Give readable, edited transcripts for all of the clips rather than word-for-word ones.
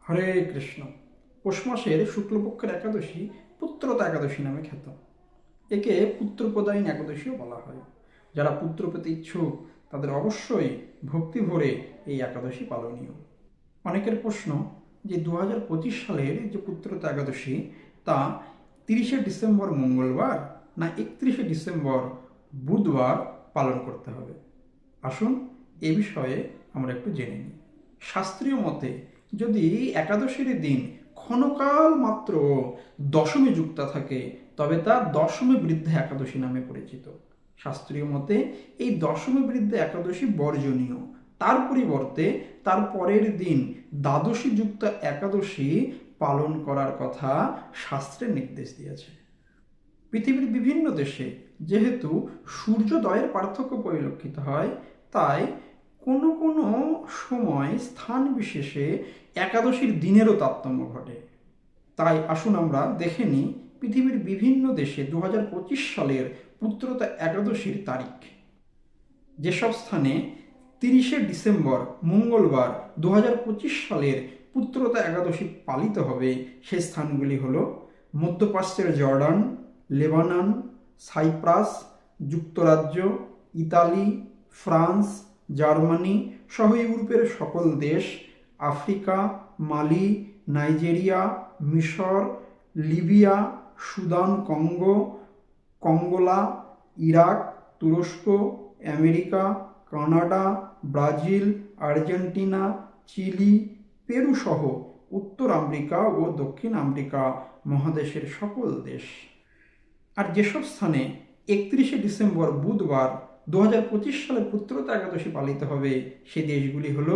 হরে কৃষ্ণ। পৌষ মাসের শুক্লপক্ষের একাদশী পুত্রতা একাদশী নামে খ্যাত। একে পুত্রপ্রদায়িনী একাদশীও বলা হয়। যারা পুত্র পেতে ইচ্ছুক তাদের অবশ্যই ভক্তি ভরে এই একাদশী পালনীয়। অনেকের প্রশ্ন যে 2025 সালের যে পুত্রতা একাদশী তা 30শে ডিসেম্বর মঙ্গলবার না 31শে ডিসেম্বর বুধবার পালন করতে হবে। আসুন এ বিষয়ে আমরা একটু জেনে নিই। শাস্ত্রীয় মতে যদি একাদশীর দিন ক্ষণকাল মাত্র দশমী যুক্ত থাকে তবে তা দশমী বৃদ্ধা একাদশী নামে পরিচিত। শাস্ত্রীয় মতে এই দশমী বৃদ্ধা একাদশী বর্জনীয়। তার পরিবর্তে তার পরের দিন দ্বাদশী যুক্ত একাদশী পালন করার কথা শাস্ত্রে নির্দেশ দিয়েছে। পৃথিবীর বিভিন্ন দেশে যেহেতু সূর্যোদয়ের পার্থক্য পরিলক্ষিত হয়, তাই কোনো কোনো সময় স্থান বিশেষে একাদশীর দিনেরও তারতম্য ঘটে। তাই আসুন আমরা দেখে নিই পৃথিবীর বিভিন্ন দেশে 2025 সালের পুত্রতা একাদশীর তারিখ। যেসব স্থানে 30শে ডিসেম্বর মঙ্গলবার 2025 সালের পুত্রতা একাদশী পালিত হবে সেই স্থানগুলি হল মধ্যপ্রাচ্যের জর্ডান, লেবানন, সাইপ্রাস, যুক্তরাজ্য, ইতালি, ফ্রান্স, জার্মানি সহ ইউরোপের সকল দেশ, আফ্রিকা, মালি, নাইজেরিয়া, মিশর, লিবিয়া, সুদান, কঙ্গোলা, ইরাক, তুরস্ক, America, Canada, Brazil, Argentina, Chile, Peru সহ উত্তর আমেরিকা ও দক্ষিণ আমেরিকা মহাদেশের সকল দেশ। আর যেসব স্থানে 31শে ডিসেম্বর বুধবার 2025 সালে পুত্রতা একাদশী পালিত হবে সেই দেশগুলি হলো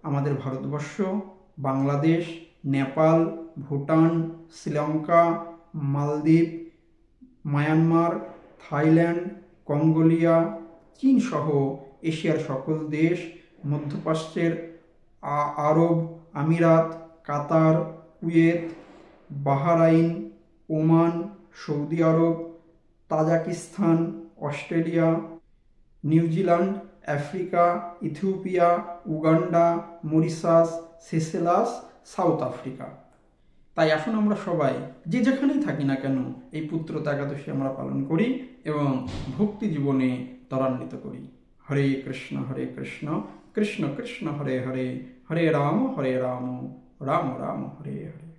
আমাদের ভারতবর্ষ, বাংলাদেশ, নেপাল, ভুটান, শ্রীলঙ্কা, মালদ্বীপ, মায়ানমার, থাইল্যান্ড, কঙ্গোলিয়া, চীন সহ এশিয়ার সকল দেশ, মধ্যপ্রাচ্যের আরব আমিরাত, Qatar, Kuwait, Bahrain, Oman, Saudi আরব, Tajikistan, Australia, New Zealand, Africa, Ethiopia, Uganda, Mauritius, Seychelles, South Africa. তাই আসুন আমরা সবাই যে যেখানেই থাকি না কেন এই পুত্রতা একাদশী আমরা পালন করি এবং ভক্তি জীবনে ত্বরান্বিত করি। হরে কৃষ্ণ কৃষ্ণ কৃষ্ণ হরে হরে, হরে রাম রাম রাম হরে হরে।